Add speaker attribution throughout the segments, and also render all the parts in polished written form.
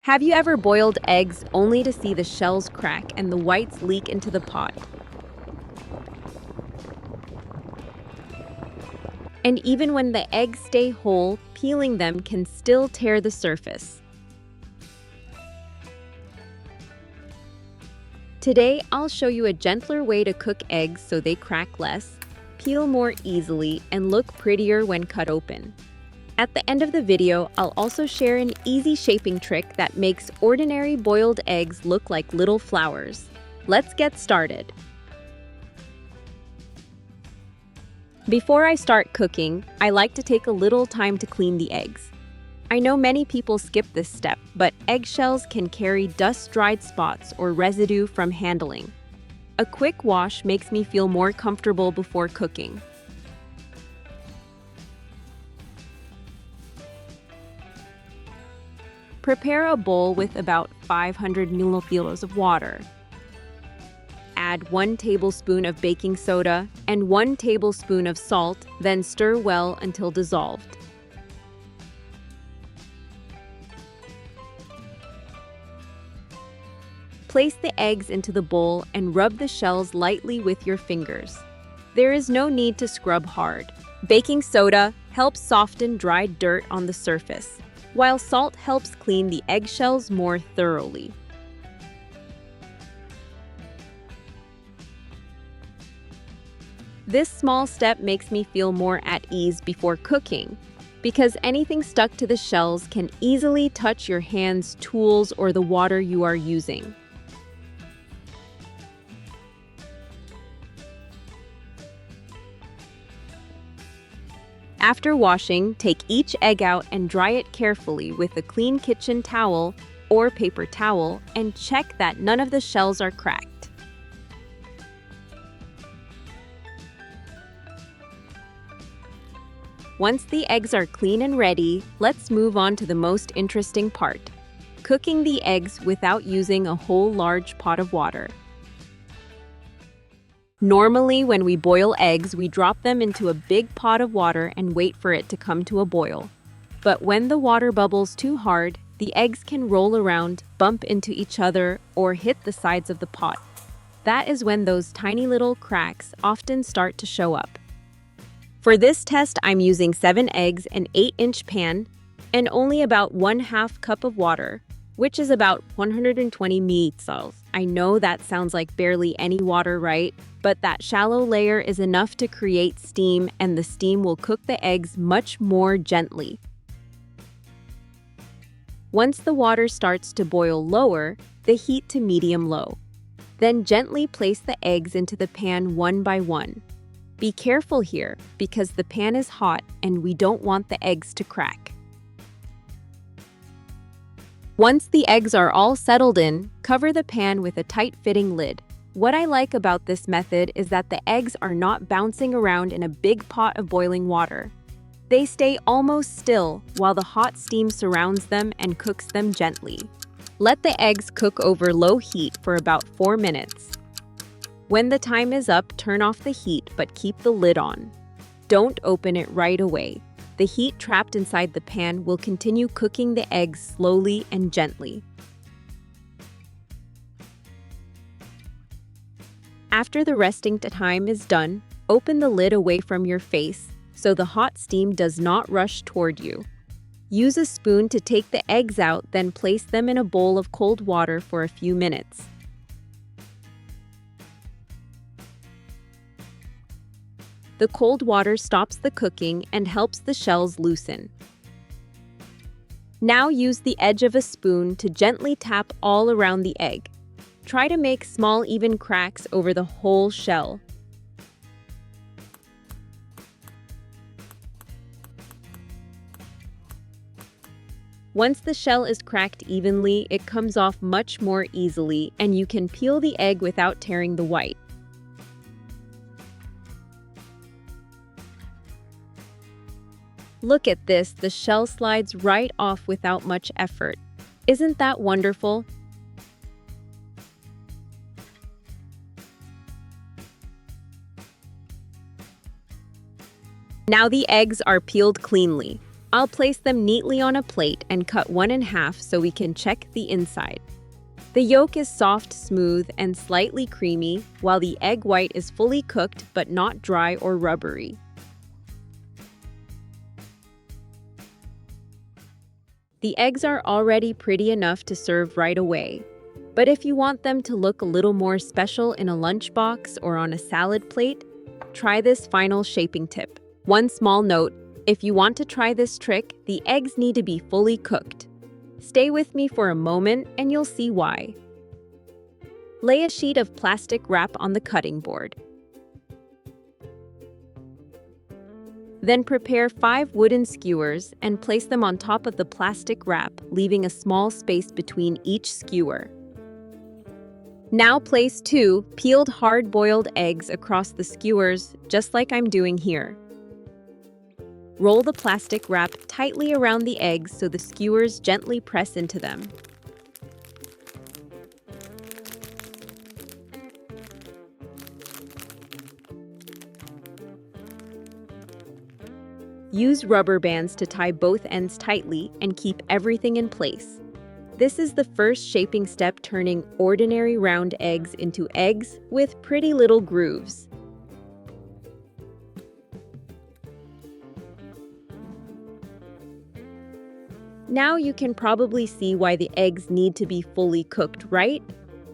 Speaker 1: Have you ever boiled eggs only to see the shells crack and the whites leak into the pot? And even when the eggs stay whole, peeling them can still tear the surface. Today, I'll show you a gentler way to cook eggs so they crack less, peel more easily, and look prettier when cut open. At the end of the video, I'll also share an easy shaping trick that makes ordinary boiled eggs look like little flowers. Let's get started. Before I start cooking, I like to take a little time to clean the eggs. I know many people skip this step, but eggshells can carry dust-dried spots or residue from handling. A quick wash makes me feel more comfortable before cooking. Prepare a bowl with about 500 milliliters of water. Add 1 tablespoon of baking soda and 1 tablespoon of salt, then stir well until dissolved. Place the eggs into the bowl and rub the shells lightly with your fingers. There is no need to scrub hard. Baking soda helps soften dried dirt on the surface, while salt helps clean the eggshells more thoroughly. This small step makes me feel more at ease before cooking, because anything stuck to the shells can easily touch your hands, tools, or the water you are using. After washing, take each egg out and dry it carefully with a clean kitchen towel or paper towel and check that none of the shells are cracked. Once the eggs are clean and ready, let's move on to the most interesting part: cooking the eggs without using a whole large pot of water. Normally, when we boil eggs, we drop them into a big pot of water and wait for it to come to a boil. But when the water bubbles too hard, the eggs can roll around, bump into each other, or hit the sides of the pot. That is when those tiny little cracks often start to show up. For this test, I'm using 7 eggs, an 8-inch pan, and only about 1/2 cup of water, which is about 120 milliliters. I know that sounds like barely any water, right? But that shallow layer is enough to create steam, and the steam will cook the eggs much more gently. Once the water starts to boil lower, the heat to medium-low. Then gently place the eggs into the pan one by one. Be careful here, because the pan is hot and we don't want the eggs to crack. Once the eggs are all settled in, cover the pan with a tight-fitting lid. What I like about this method is that the eggs are not bouncing around in a big pot of boiling water. They stay almost still while the hot steam surrounds them and cooks them gently. Let the eggs cook over low heat for about 4 minutes. When the time is up, turn off the heat but keep the lid on. Don't open it right away. The heat trapped inside the pan will continue cooking the eggs slowly and gently. After the resting time is done, open the lid away from your face so the hot steam does not rush toward you. Use a spoon to take the eggs out, then place them in a bowl of cold water for a few minutes. The cold water stops the cooking and helps the shells loosen. Now use the edge of a spoon to gently tap all around the egg. Try to make small, even cracks over the whole shell. Once the shell is cracked evenly, it comes off much more easily, and you can peel the egg without tearing the white. Look at this, the shell slides right off without much effort. Isn't that wonderful? Now the eggs are peeled cleanly. I'll place them neatly on a plate and cut one in half so we can check the inside. The yolk is soft, smooth, and slightly creamy, while the egg white is fully cooked but not dry or rubbery. The eggs are already pretty enough to serve right away. But if you want them to look a little more special in a lunchbox or on a salad plate, try this final shaping tip. One small note: if you want to try this trick, the eggs need to be fully cooked. Stay with me for a moment and you'll see why. Lay a sheet of plastic wrap on the cutting board. Then prepare 5 wooden skewers and place them on top of the plastic wrap, leaving a small space between each skewer. Now place 2 peeled hard-boiled eggs across the skewers, just like I'm doing here. Roll the plastic wrap tightly around the eggs so the skewers gently press into them. Use rubber bands to tie both ends tightly and keep everything in place. This is the first shaping step, turning ordinary round eggs into eggs with pretty little grooves. Now you can probably see why the eggs need to be fully cooked, right?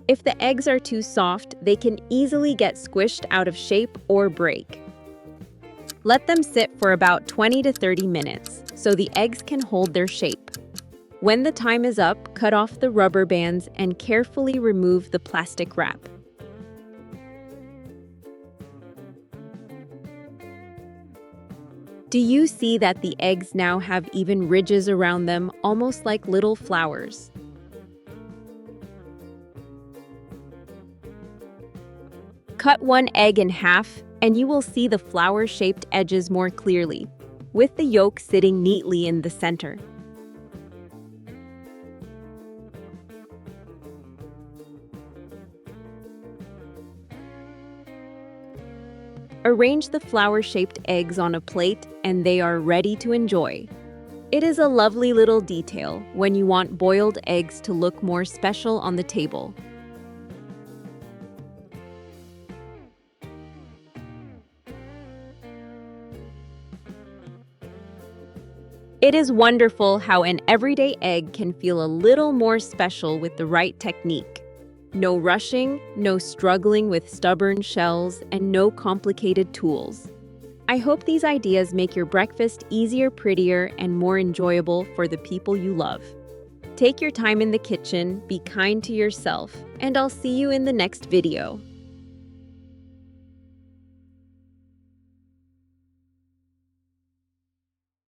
Speaker 1: If the eggs are too soft, they can easily get squished out of shape or break. Let them sit for about 20 to 30 minutes so the eggs can hold their shape. When the time is up, cut off the rubber bands and carefully remove the plastic wrap. Do you see that the eggs now have even ridges around them, almost like little flowers? Cut one egg in half, and you will see the flower-shaped edges more clearly, with the yolk sitting neatly in the center. Arrange the flower-shaped eggs on a plate and they are ready to enjoy. It is a lovely little detail when you want boiled eggs to look more special on the table. It is wonderful how an everyday egg can feel a little more special with the right technique. No rushing, no struggling with stubborn shells, and no complicated tools. I hope these ideas make your breakfast easier, prettier, and more enjoyable for the people you love. Take your time in the kitchen, be kind to yourself, and I'll see you in the next video.